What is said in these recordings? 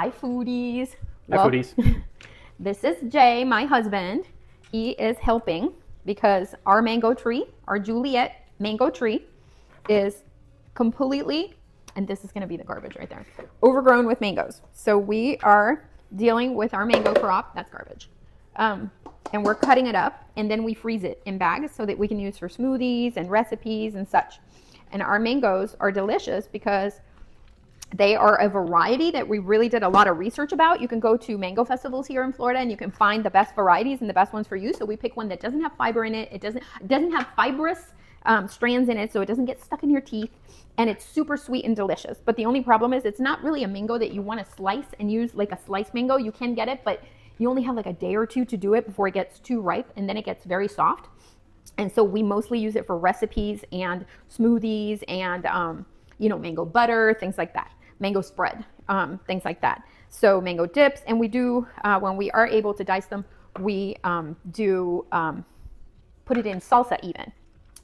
Hi, Foodies. Hi, Foodies. This is Jay, my husband. He is helping because our mango tree, our Juliet mango tree, is completely, and this is going to be the garbage right there, overgrown with mangoes. So we are dealing with our mango crop. That's garbage. And we're cutting it up, and then we freeze it in bags so that we can use for smoothies and recipes and such. And our mangoes are delicious because they are a variety that we really did a lot of research about. You can go to mango festivals here in Florida and you can find the best varieties and the best ones for you. So we pick one that doesn't have fiber in it. It doesn't have fibrous strands in it, so it doesn't get stuck in your teeth. And it's super sweet and delicious. But the only problem is it's not really a mango that you want to slice and use like a sliced mango. You can get it, but you only have like a day or two to do it before it gets too ripe, and then it gets very soft. And so we mostly use it for recipes and smoothies and mango butter, things like that. Mango spread, things like that. So mango dips, and we do, when we are able to dice them, we do put it in salsa even.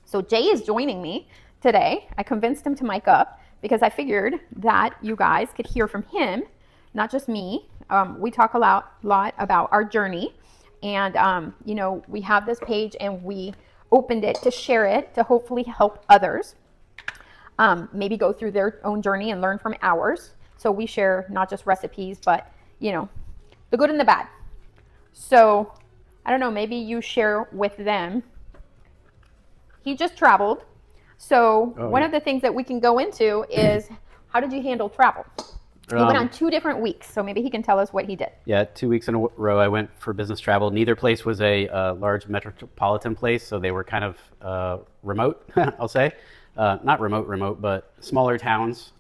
So Jay is joining me today. I convinced him to mic up because I figured that you guys could hear from him, not just me. We talk a lot about our journey, and we have this page and we opened it to share it to hopefully help others. Maybe go through their own journey and learn from ours. So we share not just recipes, but the good and the bad. So I don't know, maybe you share with them. He just traveled. So one of the things that we can go into is how did you handle travel? He went on 2 different weeks, so maybe he can tell us what he did. Yeah, 2 weeks in a row I went for business travel. Neither place was a large metropolitan place, so they were kind of remote, I'll say. Not remote, but smaller towns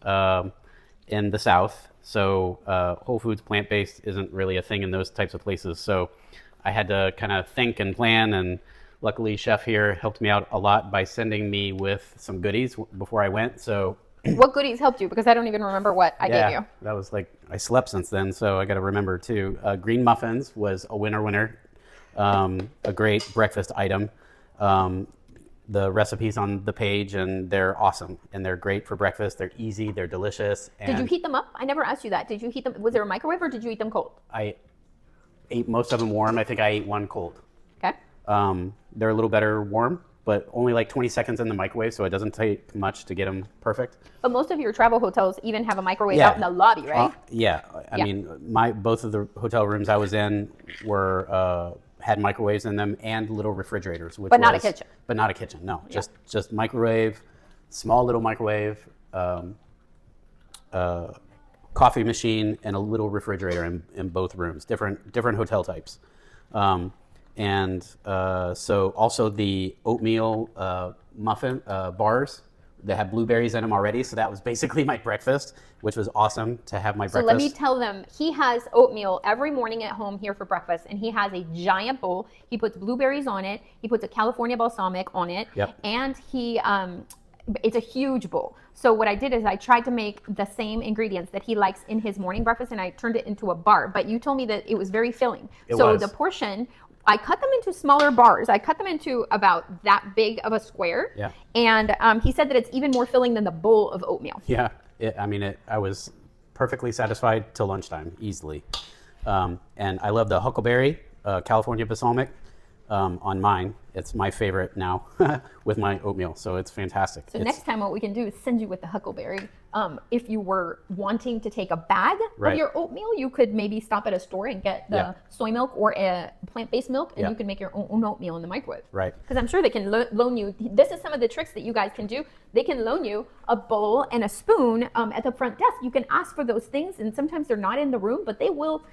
in the South. So Whole Foods plant-based isn't really a thing in those types of places. So I had to kind of think and plan, and luckily Chef here helped me out a lot by sending me with some goodies before I went. So what goodies helped you? Because I don't even remember what I gave you. That was like, I slept since then, so I got to remember too. Green muffins was a winner. A great breakfast item. The recipes on the page, and they're awesome, and they're great for breakfast. They're easy, they're delicious. And did you heat them up? I never asked you that. Did you heat them? Was there a microwave, or did you eat them cold? I ate most of them warm. I think I ate one cold. Okay. They're a little better warm, but only like 20 seconds in the microwave, so it doesn't take much to get them perfect. But most of your travel hotels even have a microwave out in the lobby, right? I mean, both of the hotel rooms I was in were had microwaves in them and little refrigerators, but not a kitchen. But not a kitchen, no. Yeah. Just microwave, small little microwave, coffee machine, and a little refrigerator in both rooms. Different hotel types. So also the oatmeal muffin bars, they have blueberries in them already. So that was basically my breakfast, which was awesome to have my breakfast. So let me tell them, he has oatmeal every morning at home here for breakfast, and he has a giant bowl. He puts blueberries on it. He puts a California balsamic on it. Yep. And it's a huge bowl. So what I did is I tried to make the same ingredients that he likes in his morning breakfast, and I turned it into a bar. But you told me that it was very filling. So the portion, I cut them into smaller bars. I cut them into about that big of a square. Yeah. And he said that it's even more filling than the bowl of oatmeal. Yeah. I was perfectly satisfied till lunchtime, easily. And I love the huckleberry, California balsamic on mine. It's my favorite now with my oatmeal, so it's fantastic. So next time what we can do is send you with the huckleberry. If you were wanting to take a bag of your oatmeal, you could maybe stop at a store and get the soy milk or a plant-based milk, and you can make your own oatmeal in the microwave. Right. Because I'm sure they can loan you. This is some of the tricks that you guys can do. They can loan you a bowl and a spoon at the front desk. You can ask for those things, and sometimes they're not in the room, but they will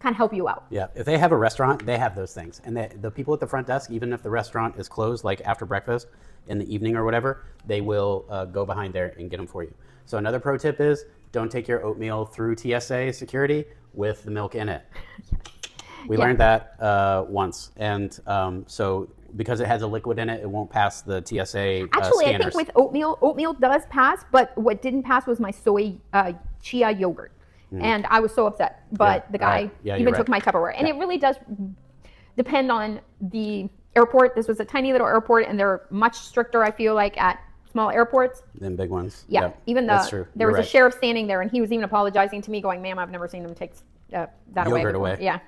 kind of help you out. Yeah, if they have a restaurant, they have those things. And the people at the front desk, even if the restaurant is closed, like after breakfast in the evening or whatever, they will go behind there and get them for you. So another pro tip is don't take your oatmeal through TSA security with the milk in it. We learned that once. And so because it has a liquid in it, it won't pass the TSA Actually, scanners. I think with oatmeal does pass, but what didn't pass was my soy chia yogurt. And I was so upset, but the guy even took my Tupperware. And it really does depend on the airport. This was a tiny little airport, and they're much stricter, I feel like, at small airports. Them big ones. Yeah, Yep. even That's true. there You're was a right. sheriff standing there, and he was even apologizing to me, going, "Ma'am, I've never seen them take that Yogurt away." away. Yeah.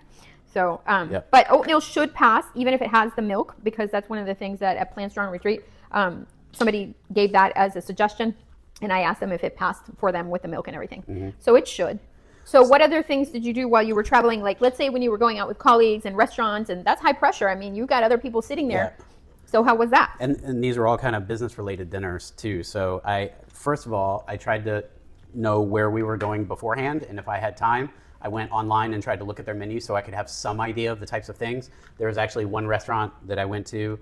So, Yep. but oatmeal should pass, even if it has the milk, because that's one of the things that at Plan Strong Retreat, somebody gave that as a suggestion, and I asked them if it passed for them with the milk and everything. So it should. So what other things did you do while you were traveling? Like, let's say when you were going out with colleagues and restaurants, and that's high pressure. I mean, you got other people sitting there. Yeah. So how was that? And these were all kind of business related dinners too. So first of all, I tried to know where we were going beforehand. And if I had time, I went online and tried to look at their menu so I could have some idea of the types of things. There was actually one restaurant that I went to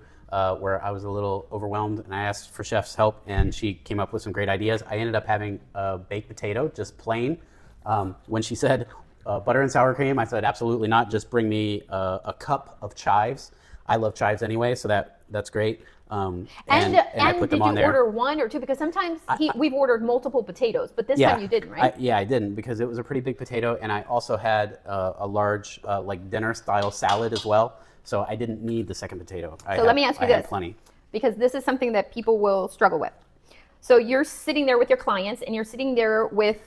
where I was a little overwhelmed, and I asked for chef's help, and she came up with some great ideas. I ended up having a baked potato, just plain. When she said butter and sour cream, I said absolutely not. Just bring me a cup of chives. I love chives anyway, so that's great. And I put them on there. Did you order one or two? Because sometimes we've ordered multiple potatoes, but this time you didn't, right? I didn't, because it was a pretty big potato, and I also had a large like dinner style salad as well. So I didn't need the second potato. Let me ask you this, plenty. Because this is something that people will struggle with. So you're sitting there with your clients, and you're sitting there with,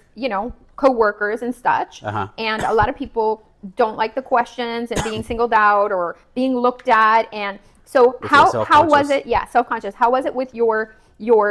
coworkers and such, and a lot of people don't like the questions and being singled out or being looked at. And so how was it? Yeah, self-conscious. How was it with your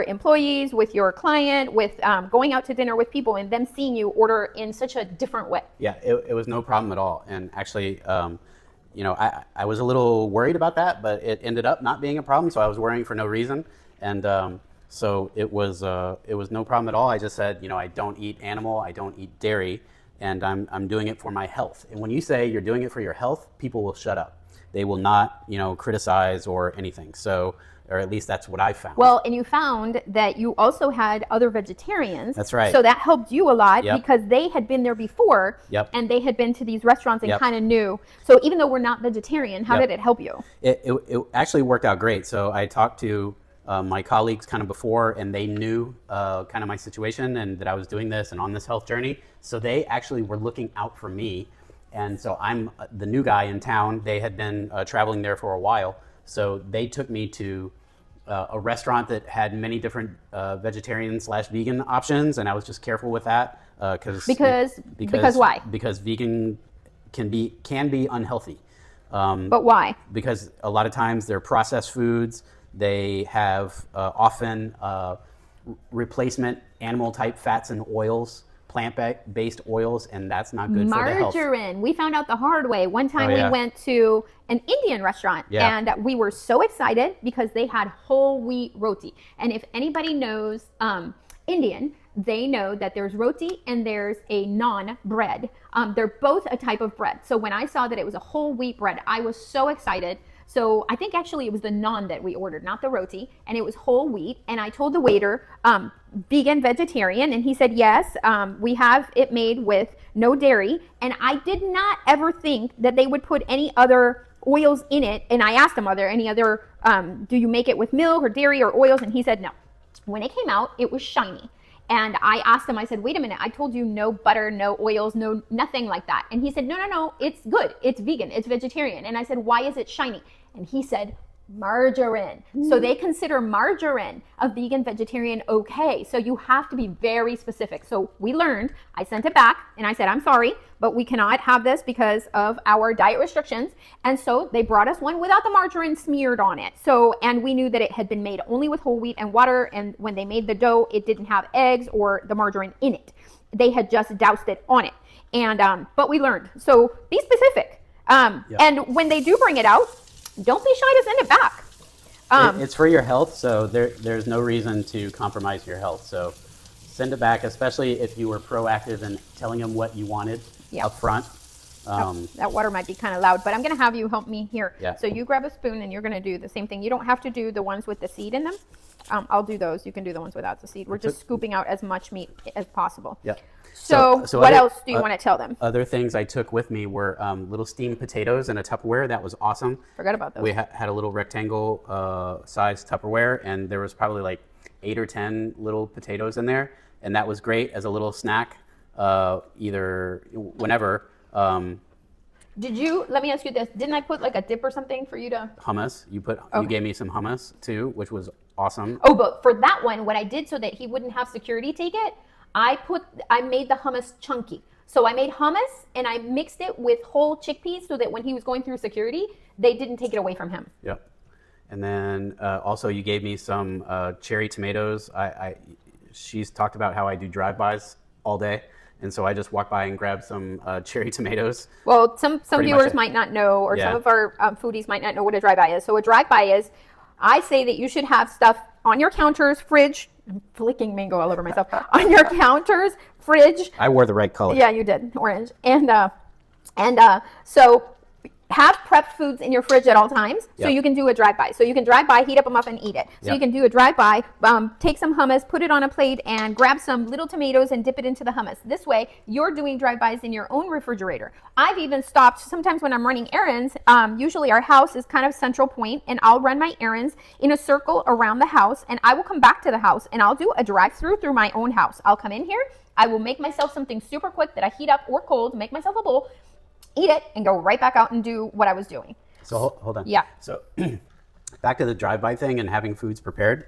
employees, with your client, with going out to dinner with people and them seeing you order in such a different way? Yeah, it was no problem at all. And actually, I was a little worried about that, but it ended up not being a problem. So I was worrying for no reason. And so it was no problem at all. I just said, I don't eat animal, I don't eat dairy, and I'm doing it for my health. And when you say you're doing it for your health, people will shut up. They will not, criticize or anything. So, or at least that's what I found. Well, and you found that you also had other vegetarians. That's right. So that helped you a lot because they had been there before and they had been to these restaurants and kind of knew. So even though we're not vegetarian, how did it help you? It actually worked out great. So I talked to my colleagues kind of before, and they knew kind of my situation and that I was doing this and on this health journey. So they actually were looking out for me. And so I'm the new guy in town. They had been traveling there for a while. So they took me to a restaurant that had many different vegetarian/vegan options. And I was just careful with that because why? Because vegan can be unhealthy. But why? Because a lot of times they're processed foods. They have often replacement animal type fats and oils, plant-based oils, and that's not good for the health. Margarine. We found out the hard way. One time we went to an Indian restaurant and we were so excited because they had whole wheat roti. And if anybody knows Indian, they know that there's roti and there's a naan bread. They're both a type of bread. So when I saw that it was a whole wheat bread, I was so excited. So I think actually it was the naan that we ordered, not the roti, and it was whole wheat. And I told the waiter, vegan, vegetarian, and he said, yes, we have it made with no dairy. And I did not ever think that they would put any other oils in it. And I asked him, are there any other, do you make it with milk or dairy or oils? And he said, no. When it came out, it was shiny. And I asked him, I said, wait a minute, I told you no butter, no oils, no nothing like that. And he said, no, it's good. It's vegan, it's vegetarian. And I said, why is it shiny? And he said, margarine. So they consider margarine a vegan, vegetarian okay. So you have to be very specific. So we learned, I sent it back and I said, I'm sorry, but we cannot have this because of our diet restrictions. And so they brought us one without the margarine smeared on it. So, and we knew that it had been made only with whole wheat and water. And when they made the dough, it didn't have eggs or the margarine in it. They had just doused it on it. And, but we learned. So be specific. And when they do bring it out, don't be shy to send it back. It's for your health, so there's no reason to compromise your health. So send it back, especially if you were proactive in telling them what you wanted up front. That water might be kind of loud, but I'm going to have you help me here. Yeah. So you grab a spoon and you're going to do the same thing. You don't have to do the ones with the seed in them. I'll do those. You can do the ones without the seed. We're just scooping out as much meat as possible. Yeah. So what else do you want to tell them? Other things I took with me were little steamed potatoes in a Tupperware. That was awesome. Forgot about those. We had a little rectangle size Tupperware, and there was probably like 8 or 10 little potatoes in there, and that was great as a little snack, either whenever. Let me ask you this, didn't I put like a dip or something for you to? Hummus. You gave me some hummus too, which was awesome. Oh, but for that one, what I did so that he wouldn't have security take it, I made the hummus chunky. So I made hummus and I mixed it with whole chickpeas so that when he was going through security, they didn't take it away from him. Yep. And then also you gave me some cherry tomatoes. She's talked about how I do drive-bys all day. And so I just walked by and grabbed some cherry tomatoes. Well, some viewers might not know, or Yeah. some of our foodies might not know what a drive-by is. So a drive-by is, I say that you should have stuff on your counters, fridge. I'm flicking mango all over myself. On your counters, fridge. I wore the right color. Yeah, you did, orange. So have prepped foods in your fridge at all times, so Yep. you can do a drive-by. So you can drive by, heat up a muffin, eat it. So Yep. you can do a drive-by, take some hummus, put it on a plate, and grab some little tomatoes and dip it into the hummus. This way, you're doing drive-bys in your own refrigerator. I've even stopped, sometimes when I'm running errands, usually our house is kind of central point, and I'll run my errands in a circle around the house, and I will come back to the house, and I'll do a drive-through through my own house. I'll come in here, I will make myself something super quick that I heat up or cold, make myself a bowl, eat it, and go right back out and do what I was doing. So hold on. Yeah. So back to the drive-by thing and having foods prepared.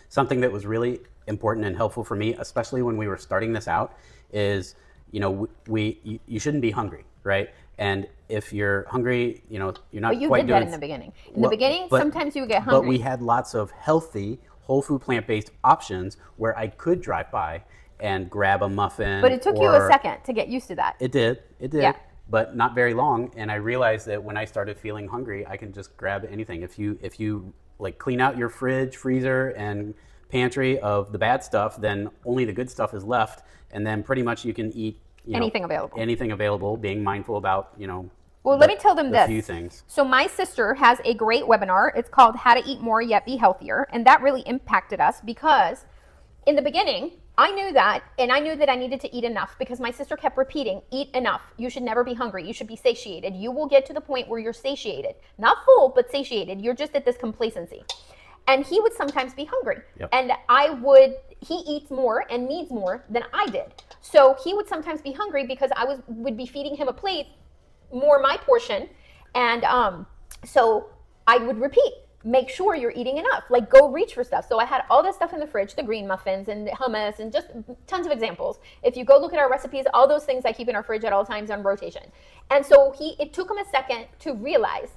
Something that was really important and helpful for me, especially when we were starting this out, is you shouldn't be hungry, right? And if you're hungry, you're not But you quite did that doing in the beginning. In the beginning, but- sometimes you would get hungry. But we had lots of healthy, whole food, plant-based options where I could drive by and grab a muffin. But it took you a second to get used to that. It did, Yeah. but not very long. And I realized that when I started feeling hungry, I can just grab anything. If you like clean out your fridge, freezer, and pantry of the bad stuff, then only the good stuff is left, and then pretty much you can eat Anything available. Anything available, being mindful about Well, let me tell them the this. few things. So my sister has a great webinar. It's called How to Eat More Yet Be Healthier. And that really impacted us because in the beginning, I knew that, and I knew that I needed to eat enough because my sister kept repeating, eat enough. You should never be hungry. You should be satiated. You will get to the point where you're satiated. Not full, but satiated. You're just at this complacency. And he would sometimes be hungry. Yep. And he eats more and needs more than I did. So he would sometimes be hungry because I would be feeding him a plate, more my portion. And so I would repeat, make sure you're eating enough. Like, go reach for stuff. So I had all this stuff in the fridge, the green muffins and hummus and just tons of examples. If you go look at our recipes, all those things I keep in our fridge at all times on rotation. And so it took him a second to realize,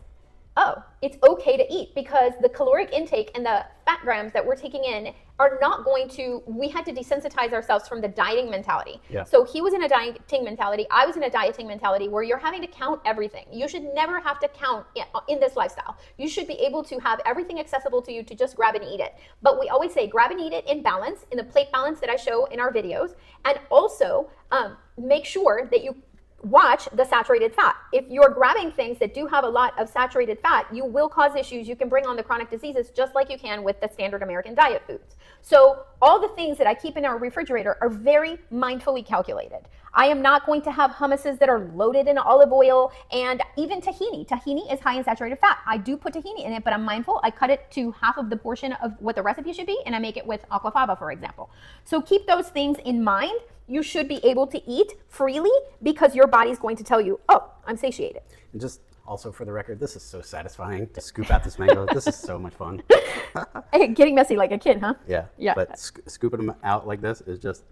oh, it's okay to eat because the caloric intake and the fat grams that we're taking in are not going to, we had to desensitize ourselves from the dieting mentality. Yeah. So he was in a dieting mentality. I was in a dieting mentality where you're having to count everything. You should never have to count in this lifestyle. You should be able to have everything accessible to you to just grab and eat it. But we always say grab and eat it in balance, in the plate balance that I show in our videos. And also make sure that you watch the saturated fat. If you're grabbing things that do have a lot of saturated fat, you will cause issues. You can bring on the chronic diseases just like you can with the standard American diet foods. So all the things that I keep in our refrigerator are very mindfully calculated. I am not going to have hummuses that are loaded in olive oil and even tahini. Tahini is high in saturated fat. I do put tahini in it, but I'm mindful. I cut it to half of the portion of what the recipe should be, and I make it with aquafaba, for example. So keep those things in mind. You should be able to eat freely because your body's going to tell you, oh, I'm satiated. And just also for the record, this is so satisfying to scoop out this mango. This is so much fun. Getting messy like a kid, huh? Yeah. Yeah. But scooping them out like this is just.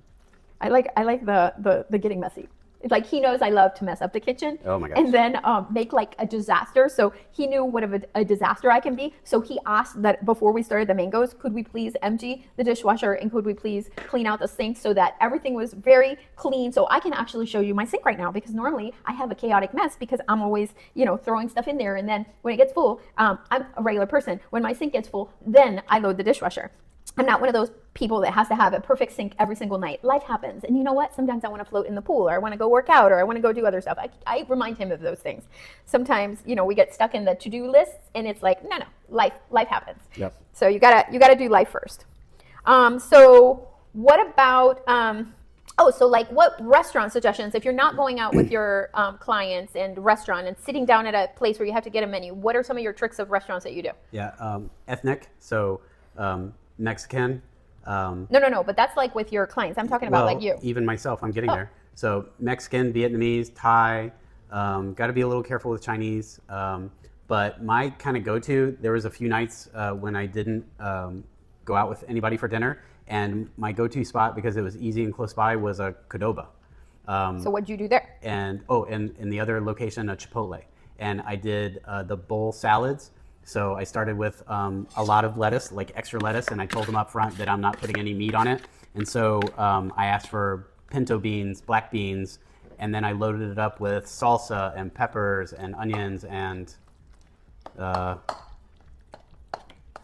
I like the getting messy. It's like he knows I love to mess up the kitchen. Oh my gosh. And then make like a disaster. So he knew what of a disaster I can be. So he asked that before we started the mangoes, could we please empty the dishwasher and could we please clean out the sink so that everything was very clean. So I can actually show you my sink right now because normally I have a chaotic mess because I'm always, throwing stuff in there. And then when it gets full, I'm a regular person. When my sink gets full, then I load the dishwasher. I'm not one of those people that has to have a perfect sink every single night. Life happens. And you know what? Sometimes I want to float in the pool or I want to go work out or I want to go do other stuff. I remind him of those things. Sometimes, we get stuck in the to-do lists and it's like, no, life happens. Yep. So you gotta do life first. So what about, what restaurant suggestions, if you're not going out with your clients and restaurant and sitting down at a place where you have to get a menu, what are some of your tricks of restaurants that you do? Yeah. Ethnic. So Mexican. No, but that's like with your clients. I'm talking about like you. Even myself, I'm getting there. So Mexican, Vietnamese, Thai, got to be a little careful with Chinese, But my kind of go-to, there was a few nights when I didn't go out with anybody for dinner, and my go-to spot, because it was easy and close by, was a Qdoba. So what'd you do there? And in the other location, a Chipotle. And I did the bowl salads. So I started with a lot of lettuce, like extra lettuce, and I told them up front that I'm not putting any meat on it. And so I asked for pinto beans, black beans, and then I loaded it up with salsa and peppers and onions and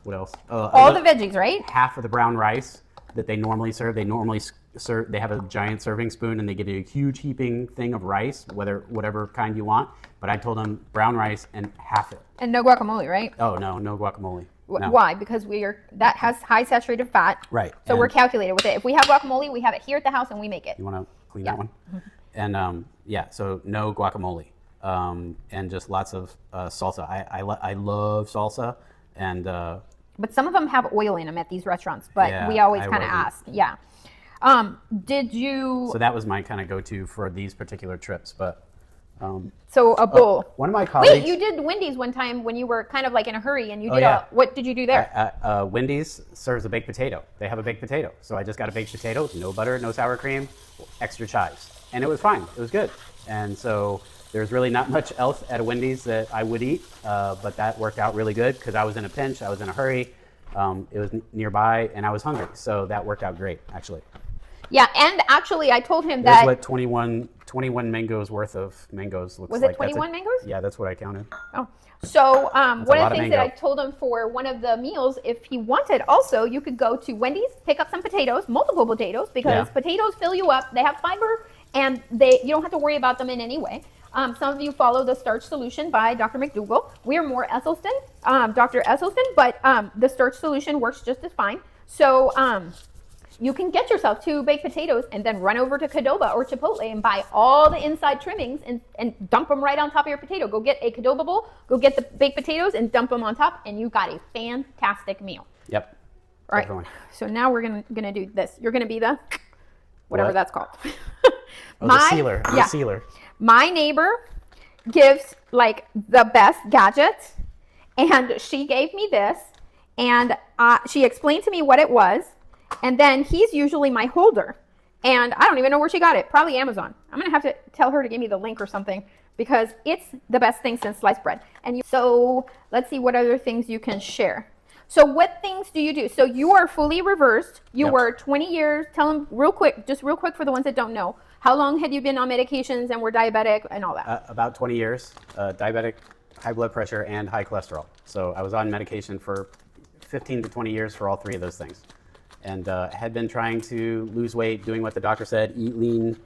what else? All the veggies, right? Half of the brown rice that they normally serve. They normally serve. They have a giant serving spoon, and they give you a huge heaping thing of rice, whatever kind you want. But I told them brown rice and half it. And no guacamole, right? Oh no guacamole. No. Why? Because that has high saturated fat. Right. So we're calculated with it. If we have guacamole, we have it here at the house and we make it. You want to clean that one? And so no guacamole, and just lots of salsa. I love salsa, and but some of them have oil in them at these restaurants. But yeah, we always I kind of wasn't. ask. Yeah. Did you? So that was my kind of go-to for these particular trips. But So a bowl. one of my colleagues. Wait, you did Wendy's one time when you were kind of like in a hurry, and you did yeah. what did you do there? Wendy's serves a baked potato. They have a baked potato. So I just got a baked potato, no butter, no sour cream, extra chives. And it was fine. It was good. And so there's really not much else at a Wendy's that I would eat, but that worked out really good because I was in a pinch. I was in a hurry. It was nearby, and I was hungry. So that worked out great, actually. Yeah, and actually I told him There's that. what 21 mangoes worth of mangoes looks Was like. it 21 mangoes? Yeah, that's what I counted. Oh. So one of lot the of things that I mango. told him for one of the meals, if he wanted also, you could go to Wendy's, pick up some potatoes, multiple potatoes, because Yeah. potatoes fill you up. They have fiber, and you don't have to worry about them in any way. Some of you follow the Starch Solution by Dr. McDougall. We are more Esselstyn, Dr. Esselstyn, but the Starch Solution works just as fine. So you can get yourself 2 baked potatoes and then run over to Qdoba or Chipotle and buy all the inside trimmings and dump them right on top of your potato. Go get a Qdoba bowl, go get the baked potatoes and dump them on top, and you got a fantastic meal. Yep. All right. Definitely. So now we're gonna do this. You're gonna be the whatever What? that's called. The sealer. I'm yeah. the sealer. My neighbor gives like the best gadgets, and she gave me this, and she explained to me what it was, and then he's usually my holder, and I don't even know where she got it. Probably Amazon. I'm gonna have to tell her to give me the link or something because it's the best thing since sliced bread. So let's see what other things you can share. So what things do you do? So you are fully reversed. You Yep. were 20 years. Tell them real quick for the ones that don't know. How long had you been on medications and were diabetic and all that? About 20 years, diabetic, high blood pressure, and high cholesterol. So I was on medication for 15 to 20 years for all 3 of those things. And had been trying to lose weight, doing what the doctor said, eat lean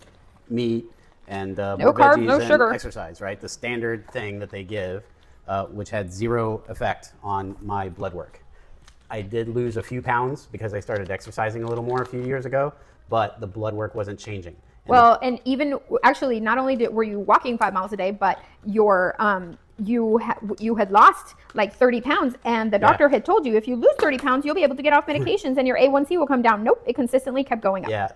meat, and more carbs, veggies no and sugar. exercise, right? The standard thing that they give, which had 0 effect on my blood work. I did lose a few pounds because I started exercising a little more a few years ago, but the blood work wasn't changing. Well, and even actually, not only were you walking 5 miles a day, but you had lost like 30 pounds, and the doctor had told you if you lose 30 pounds, you'll be able to get off medications and your A1C will come down. Nope, it consistently kept going up. Yeah,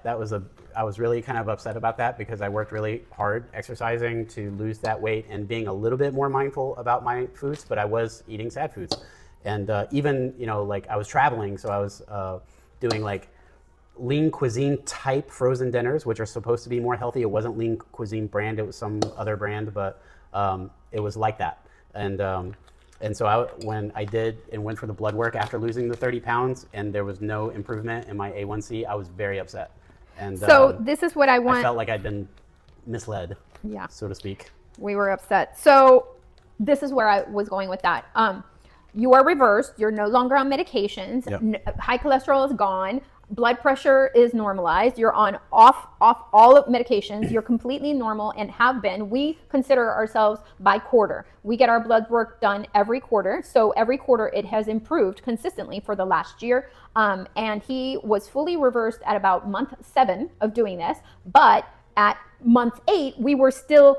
I was really kind of upset about that because I worked really hard exercising to lose that weight and being a little bit more mindful about my foods, but I was eating sad foods. And even, like I was traveling, so I was doing like lean cuisine type frozen dinners, which are supposed to be more healthy. It wasn't lean cuisine brand, it was some other brand, but it was like that. And so when I did and went for the blood work after losing the 30 pounds and there was no improvement in my A1C, I was very upset. And So this is what I want. I felt like I'd been misled, Yeah. so to speak. We were upset. So this is where I was going with that. You are reversed. You're no longer on medications. Yep. High cholesterol is gone. Blood pressure is normalized. You're on off all of medications. You're completely normal and have been. We consider ourselves by quarter. We get our blood work done every quarter. So every quarter it has improved consistently for the last year. And he was fully reversed at about month 7 of doing this. But at month 8, we were still,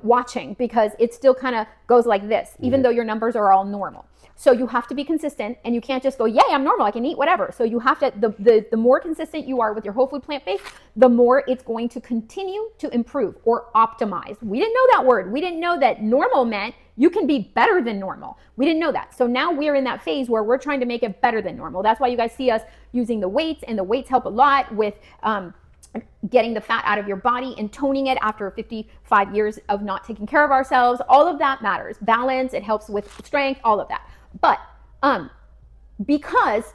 watching, because it still kind of goes like this, even though your numbers are all normal. So you have to be consistent, and you can't just go, yay, I'm normal, I can eat whatever. So you have to, the more consistent you are with your whole food plant-based, the more it's going to continue to improve or optimize. We didn't know that word. We didn't know that normal meant you can be better than normal. We didn't know that. So now we're in that phase where we're trying to make it better than normal. That's why you guys see us using the weights, and the weights help a lot with getting the fat out of your body and toning it after 55 years of not taking care of ourselves. All of that matters. Balance, it helps with strength, all of that. But because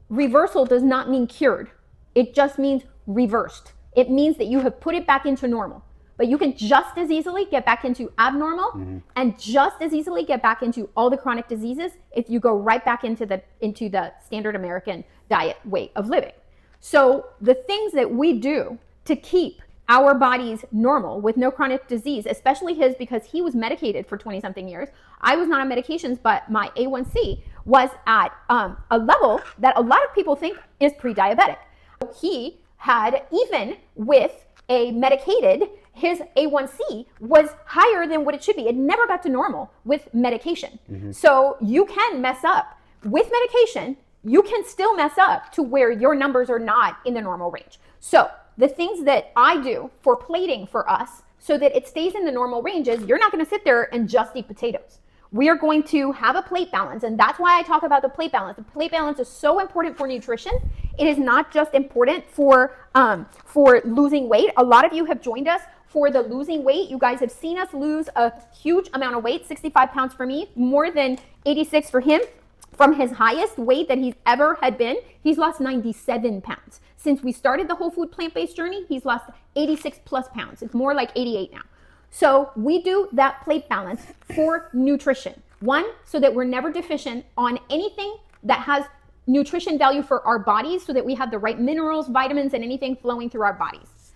reversal does not mean cured, it just means reversed. It means that you have put it back into normal. But you can just as easily get back into abnormal and just as easily get back into all the chronic diseases if you go right back into the standard American diet way of living. So the things that we do to keep our bodies normal with no chronic disease, especially his, because he was medicated for 20 something years. I was not on medications, but my A1C was at a level that a lot of people think is pre-diabetic. He had, even with a medicated, his A1C was higher than what it should be. It never got to normal with medication. So you can mess up with medication. You can still mess up to where your numbers are not in the normal range. So the things that I do for plating for us so that it stays in the normal range is, you're not going to sit there and just eat potatoes. We are going to have a plate balance, and that's why I talk about the plate balance. The plate balance is so important for nutrition. It is not just important for losing weight. A lot of you have joined us for the losing weight. You guys have seen us lose a huge amount of weight, 65 pounds for me, more than 86 for him. From his highest weight that he's ever had been, he's lost 97 pounds. Since we started the whole food plant-based journey, he's lost 86 plus pounds. It's more like 88 now. So we do that plate balance for nutrition. One, so that we're never deficient on anything that has nutrition value for our bodies, so that we have the right minerals, vitamins, and anything flowing through our bodies.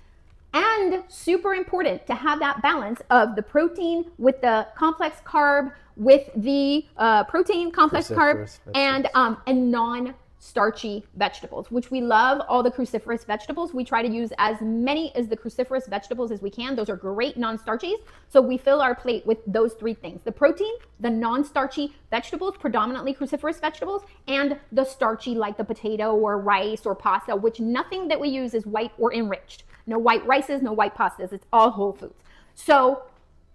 And super important to have that balance of the protein with the complex carb, with the protein, complex carb, and non-starchy vegetables, which we love. All the cruciferous vegetables, we try to use as many as the cruciferous vegetables as we can. Those are great non-starchies. So we fill our plate with those 3 things: the protein, the non-starchy vegetables, predominantly cruciferous vegetables, and the starchy, like the potato or rice or pasta, which nothing that we use is white or enriched. No white rices, no white pastas. It's all whole foods. So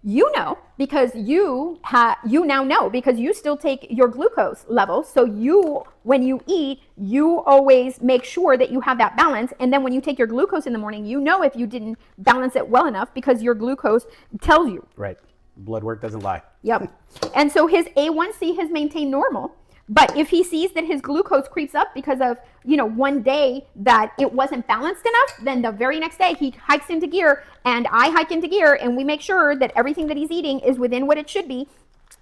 you know, because you now know, because you still take your glucose level. So when you eat, you always make sure that you have that balance. And then when you take your glucose in the morning, you know if you didn't balance it well enough, because your glucose tells you. Right. Blood work doesn't lie. Yep. And so his A1C has maintained normal. But if he sees that his glucose creeps up because of, one day that it wasn't balanced enough, then the very next day he hikes into gear, and I hike into gear, and we make sure that everything that he's eating is within what it should be,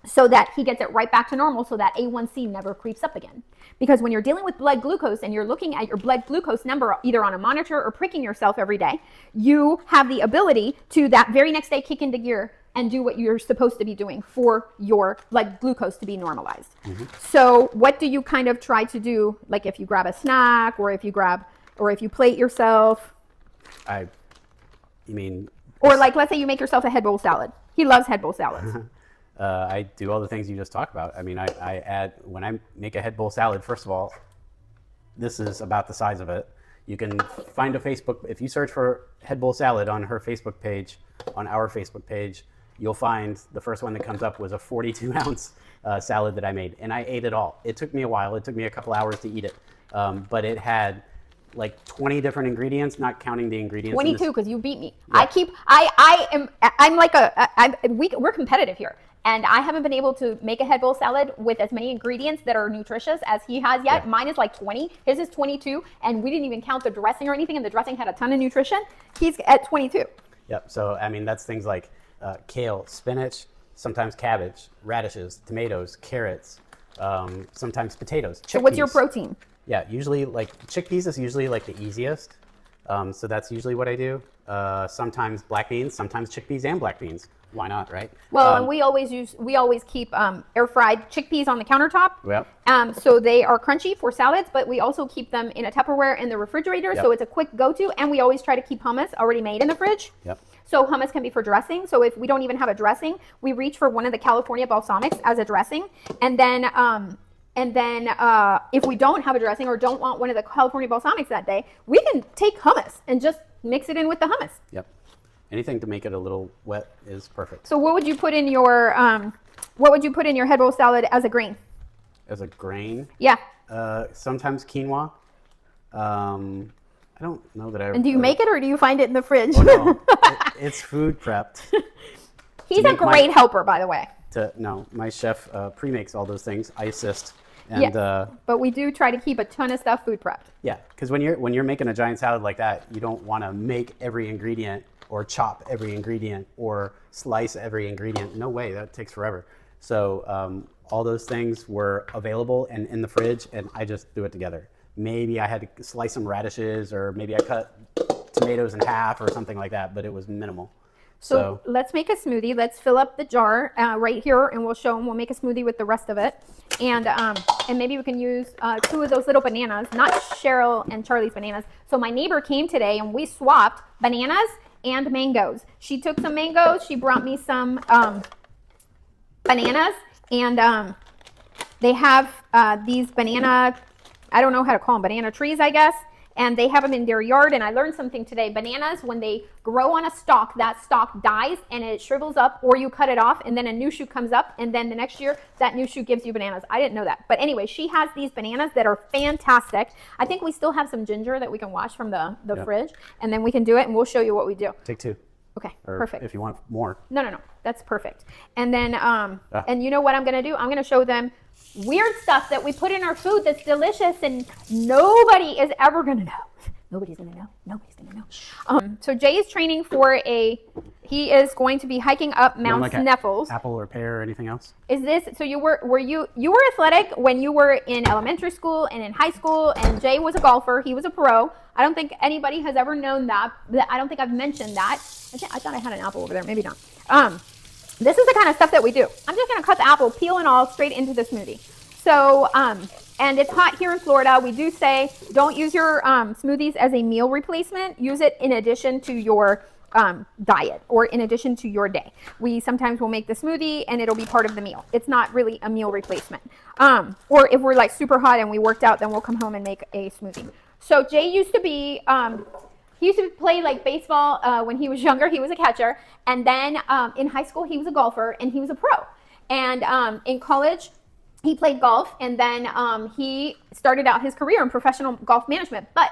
so that he gets it right back to normal, so that A1C never creeps up again. Because when you're dealing with blood glucose and you're looking at your blood glucose number either on a monitor or pricking yourself every day, you have the ability to that very next day kick into gear and do what you're supposed to be doing for your blood glucose to be normalized. So what do you kind of try to do, like if you grab a snack, or if you plate yourself? You mean? Or like, let's say you make yourself a head bowl salad. He loves head bowl salads. I do all the things you just talked about. I mean, I add, when I make a head bowl salad, first of all, this is about the size of it. You can find a Facebook, if you search for head bowl salad on her Facebook page, on our Facebook page, you'll find the first one that comes up was a 42-ounce salad that I made, and I ate it all. It took me a while. It took me a couple hours to eat it, but it had like 20 different ingredients, not counting the ingredients. 22, because you beat me. Yeah. We're competitive here, and I haven't been able to make a head bowl salad with as many ingredients that are nutritious as he has yet. Yeah. Mine is like 20. His is 22, and we didn't even count the dressing or anything, and the dressing had a ton of nutrition. He's at 22. Yep. So I mean, that's things like kale, spinach, sometimes cabbage, radishes, tomatoes, carrots, sometimes potatoes, chickpeas. So what's your protein? Yeah, usually like chickpeas is usually like the easiest. So that's usually what I do. Sometimes black beans, sometimes chickpeas and black beans. why not, right? Well, and we always keep air fried chickpeas on the countertop. Yep. So they are crunchy for salads, but we also keep them in a Tupperware in the refrigerator. Yep. So it's a quick go-to. And we always try to keep hummus already made in the fridge. Yep. So hummus can be for dressing. So if we don't even have a dressing, we reach for one of the California balsamics as a dressing. And then if we don't have a dressing or don't want one of the California balsamics that day, we can take hummus and just mix it in with the hummus. Yep. Anything to make it a little wet is perfect. So what would you put in your head roll salad as a grain? As a grain? Yeah. Sometimes quinoa. I don't know that I. And do you make it or do you find it in the fridge? Oh, no. It's food prepped. He's a great helper, by the way. No, my chef pre-makes all those things. I assist. And, but we do try to keep a ton of stuff food prepped. Yeah, because when you're making a giant salad like that, you don't want to make every ingredient or chop every ingredient or slice every ingredient. No way, that takes forever. So all those things were available and in the fridge, and I just threw it together. Maybe I had to slice some radishes, or maybe I cut tomatoes in half or something like that, but it was minimal. So let's make a smoothie. Let's fill up the jar right here, and we'll show them. We'll make a smoothie with the rest of it. And maybe we can use 2 of those little bananas, not Cheryl and Charlie's bananas. So my neighbor came today, and we swapped bananas and mangoes. She took some mangoes. She brought me some bananas. And they have these banana, I don't know how to call them, banana trees, I guess. And they have them in their yard. And I learned something today. Bananas, when they grow on a stalk, that stalk dies and it shrivels up, or you cut it off and then a new shoot comes up. And then the next year, that new shoot gives you bananas. I didn't know that. But anyway, she has these bananas that are fantastic. I think we still have some ginger that we can wash from the fridge. And then we can do it, and we'll show you what we do. Take 2. Okay, or perfect. If you want more. No. That's perfect. And then, and you know what I'm going to do? I'm going to show them weird stuff that we put in our food that's delicious and nobody is ever going to know. Nobody's going to know. Nobody's going to know. So Jay is training for he is going to be hiking up Mount like Sniffles. Apple or pear or anything else? Is this, so you were athletic when you were in elementary school and in high school, and Jay was a golfer. He was a pro. I don't think anybody has ever known that. I don't think I've mentioned that. I thought I had an apple over there. Maybe not. This is the kind of stuff that we do. I'm just going to cut the apple, peel and all, straight into the smoothie. So, and it's hot here in Florida. We do say don't use your smoothies as a meal replacement. Use it in addition to your diet or in addition to your day. We sometimes will make the smoothie and it'll be part of the meal. It's not really a meal replacement. Or if we're like super hot and we worked out, then we'll come home and make a smoothie. So Jay used to be, he used to play like baseball when he was younger. He was a catcher. And then in high school, he was a golfer and he was a pro. And in college, he played golf. And then he started out his career in professional golf management. But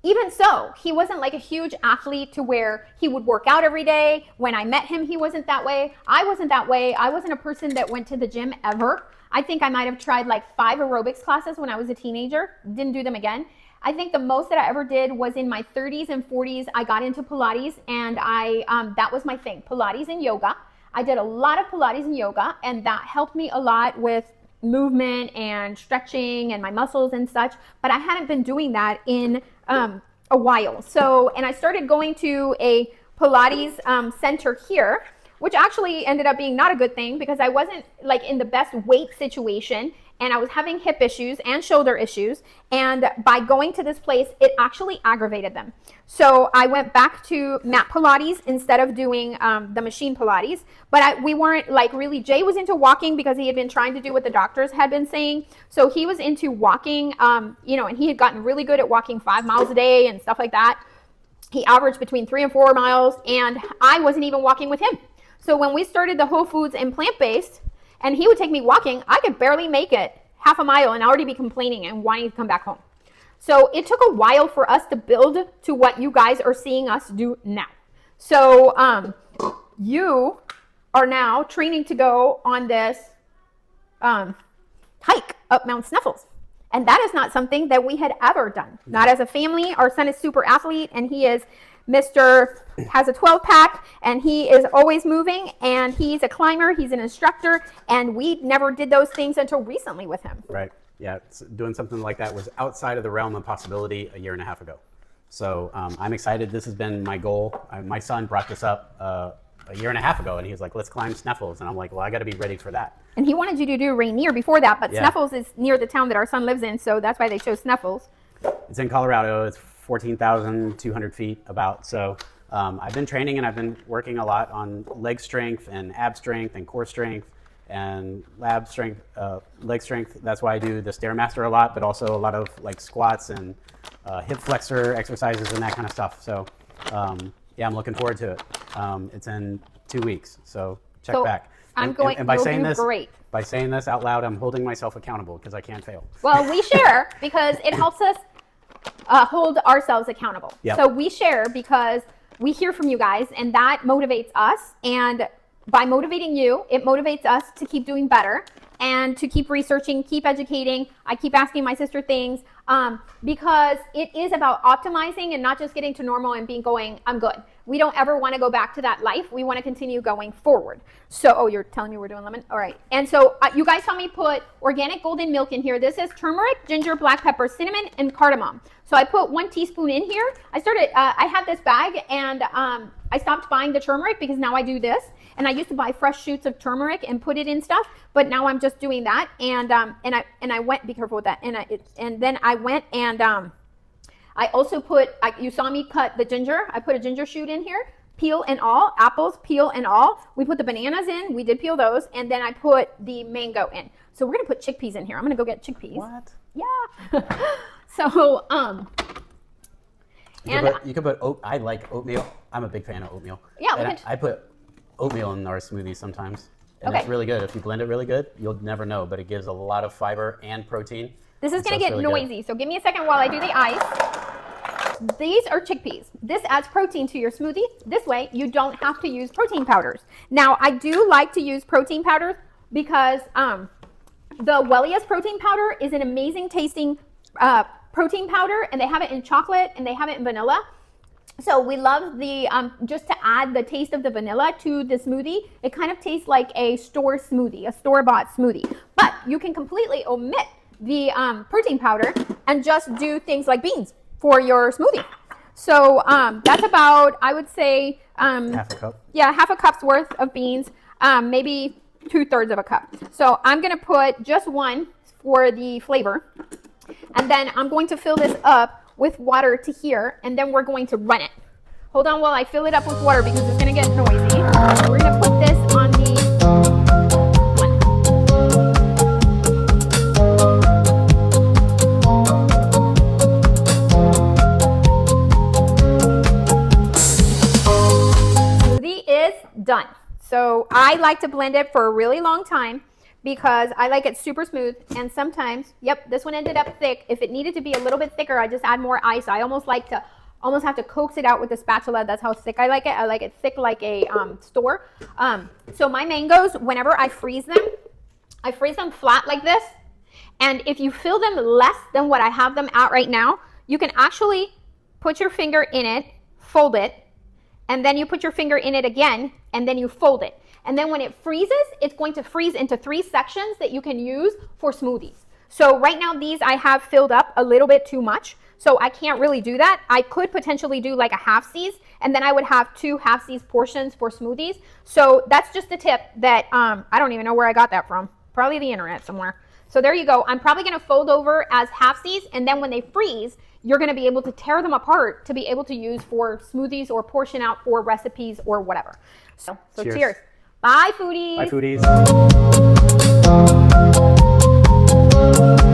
even so, he wasn't like a huge athlete to where he would work out every day. When I met him, he wasn't that way. I wasn't that way. I wasn't a person that went to the gym ever. I think I might have tried like 5 aerobics classes when I was a teenager. Didn't do them again. I think the most that I ever did was in my 30s and 40s. I got into Pilates, and that was my thing, Pilates and yoga. I did a lot of Pilates and yoga, and that helped me a lot with movement and stretching and my muscles and such. But I hadn't been doing that in a while. So, and I started going to a Pilates center here, which actually ended up being not a good thing because I wasn't like in the best weight situation. And I was having hip issues and shoulder issues. And by going to this place, it actually aggravated them. So I went back to mat Pilates instead of doing the machine Pilates. But we weren't like really, Jay was into walking because he had been trying to do what the doctors had been saying. So he was into walking, and he had gotten really good at walking 5 miles a day and stuff like that. He averaged between 3 and 4 miles, and I wasn't even walking with him. So when we started the whole foods and plant-based, and he would take me walking, I could barely make it half a mile and already be complaining and wanting to come back home. So it took a while for us to build to what you guys are seeing us do now. So you are now training to go on this hike up Mount Snuffles. And that is not something that we had ever done. Not as a family. Our son is super athlete, and he is has a 12-pack, and he is always moving, and he's a climber, he's an instructor, and we never did those things until recently with him. Right. Yeah. Doing something like that was outside of the realm of possibility a year and a half ago. So I'm excited. This has been my goal. My son brought this up a year and a half ago, and he was like, let's climb Sneffels. And I'm like, well, I got to be ready for that. And he wanted you to do Rainier before that, but Yeah. Sneffels is near the town that our son lives in, so that's why they chose Sneffels. It's in Colorado. It's 14,200 feet about. So I've been training and I've been working a lot on leg strength and ab strength and core strength and lab strength, leg strength. That's why I do the Stairmaster a lot, but also a lot of like squats and hip flexor exercises and that kind of stuff. So yeah, I'm looking forward to it. It's in 2 weeks, so check back. I'm going. And by you'll saying do this, great. by saying this out loud, I'm holding myself accountable because I can't fail. Well, we share because it helps us hold ourselves accountable. Yep. So we share because we hear from you guys, and that motivates us. And by motivating you, it motivates us to keep doing better and to keep researching, keep educating. I keep asking my sister things because it is about optimizing and not just getting to normal and going, I'm good. We don't ever want to go back to that life. We want to continue going forward. So, oh, you're telling me we're doing lemon? All right. And so you guys saw me put organic golden milk in here. This is turmeric, ginger, black pepper, cinnamon, and cardamom. So I put 1 teaspoon in here. I had this bag and I stopped buying the turmeric because now I do this. And I used to buy fresh shoots of turmeric and put it in stuff, but now I'm just doing that. And I went, be careful with that. And then I went and I also put, you saw me cut the ginger. I put a ginger shoot in here, peel and all, apples, peel and all. We put the bananas in, we did peel those, and then I put the mango in. So we're gonna put chickpeas in here. I'm gonna go get chickpeas. What? Yeah. So, you could put oat. I like oatmeal. I'm a big fan of oatmeal. Yeah, and I put oatmeal in our smoothies sometimes, and it's really good. If you blend it really good, you'll never know, but it gives a lot of fiber and protein. This is going to get noisy, so give me a second while I do the ice. These are chickpeas. This adds protein to your smoothie. This way, you don't have to use protein powders. Now, I do like to use protein powders because the Wellia's protein powder is an amazing tasting protein powder, and they have it in chocolate and they have it in vanilla. So we love the, just to add the taste of the vanilla to the smoothie. It kind of tastes like a store smoothie, a store-bought smoothie. But you can completely omit the protein powder and just do things like beans for your smoothie. So that's about, I would say, half a cup. Yeah, half a cup's worth of beans, maybe 2/3 of a cup. So I'm going to put just 1 for the flavor. And then I'm going to fill this up with water to here, and then we're going to run it. Hold on while I fill it up with water because it's going to get noisy. We're going to put this on the smoothie is done. So I like to blend it for a really long time because I like it super smooth, and sometimes, yep, this one ended up thick. If it needed to be a little bit thicker, I just add more ice. I almost have to coax it out with a spatula. That's how thick I like it. I like it thick like a store. So my mangoes, whenever I freeze them flat like this, and if you fill them less than what I have them at right now, you can actually put your finger in it, fold it, and then you put your finger in it again, and then you fold it. And then when it freezes, it's going to freeze into 3 sections that you can use for smoothies. So right now, these I have filled up a little bit too much, so I can't really do that. I could potentially do like a half-size, and then I would have 2 half-size portions for smoothies. So that's just a tip that I don't even know where I got that from. Probably the internet somewhere. So there you go. I'm probably going to fold over as half-size, and then when they freeze, you're going to be able to tear them apart to be able to use for smoothies or portion out for recipes or whatever. So cheers. Bye, foodies. Bye, foodies.